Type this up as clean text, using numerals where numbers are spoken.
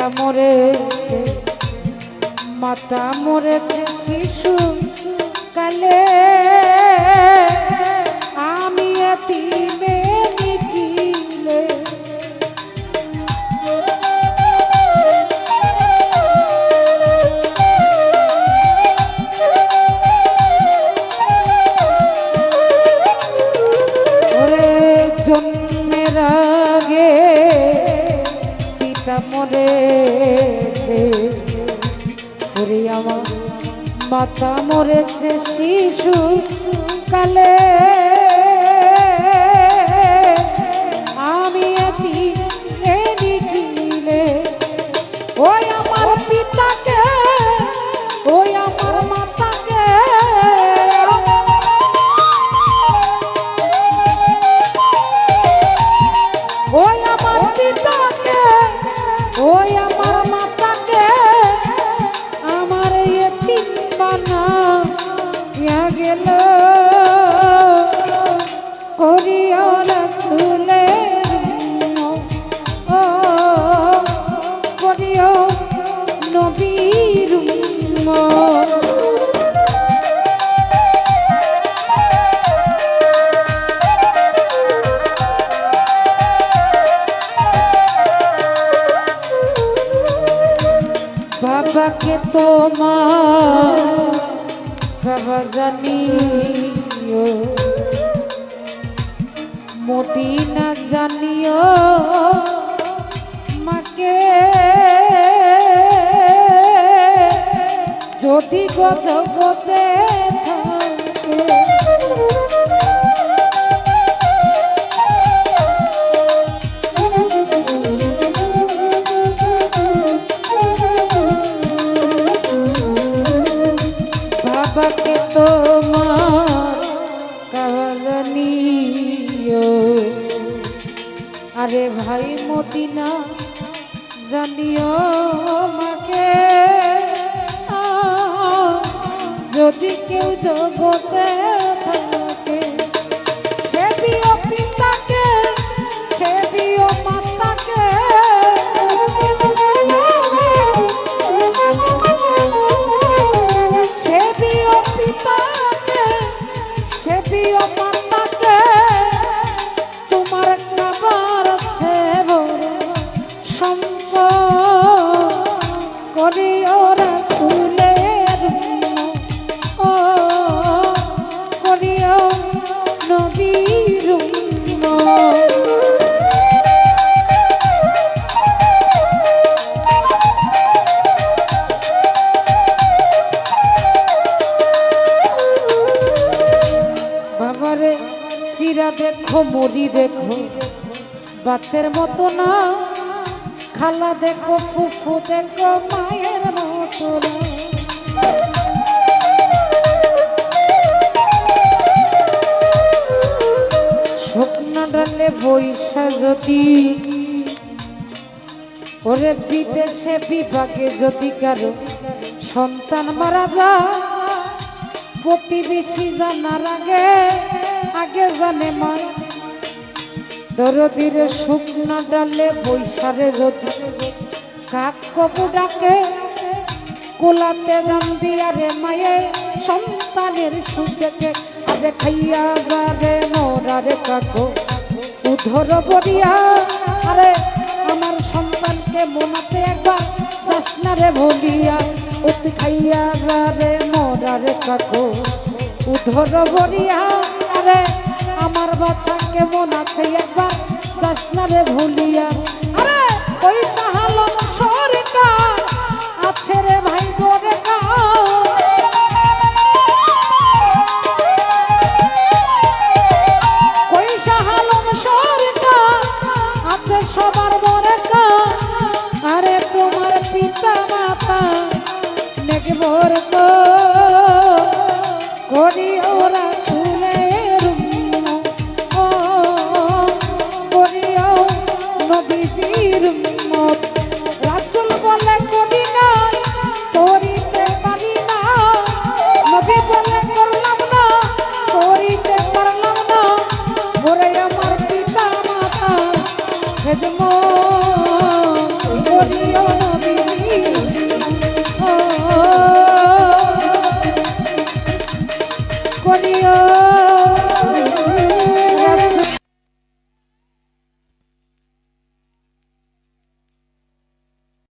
পিতা মরেছে মাতা মরেছে শিশু কালে আমি এতিমে নিখিলে ওরে জন্মের আগে পিতা মরেছে ওরে আমার মাতা মরেছে শিশু কালে আমি এতিমে নিখিলে ওই আমার পিতাকে ওই আমার মাতাকে ওই আমার পিতাকে ওই আমার মাতাকে আমার এতিম বানাইয়া গেল করিও রাসূলের ও করিও নবীর উম্মত বাবাকে তোমার বাবা জানিও মদিনা জানিও মাকে যদি গো জগতে থাকে বাবাকে তোমার কাওয়াজানিও আরে ভাই মদিনা জানিও মাকে যদি কেউ জগতে থাকে সে প্রিয় পিতাকে সে প্রিয় মাতাকে সে প্রিয় পিতাকে সে প্রিয় মাতাকে তোমার খাবার আছে সম্পদ করিও রাসূলের ও করিও নবীর উম্মত বাবারে চিরা দেখো মরি দেখো বাতের মতো না খালা দেখো ফুফু দেখো মায়ের মতো না শুকনা ডালে বৈশা যদি ওরে বিদেশে বিভাগে যদি কারো সন্তান মারা যায় প্রতিবেশী জানার আগে আগে জানে মা দরদির শুকনা ডালে বৈশারে যদি কাক কবু ডাকে কোলাতে দাম দিয়া রে মায়ে সন্তানের সুখে আরে খাইয়া যা রে মোরা রে কাকো উধর বরিয়া আরে আমার সন্তানকে মনাতে একবার যাস না রে ভুলিয়া উতি খাইয়া যা রে মোরা রে কাকো উধর বরিয়া আরে আমার বাচ্চা কেমন আছে একবার যাস না রে ভুলিয়া আরে ওই শাহালম সরকার আছে রে ভাই গোরে ওই শাহালম সরকার আছে সবার দরকার আরে তোমার পিতা মাতা নেকবর করি ওরা রাসূল বলে করি না করিতে পারি না নবী বলে করলাম না করিতে পারলাম না ওরে আমার পিতা মাতা খেদমত করিও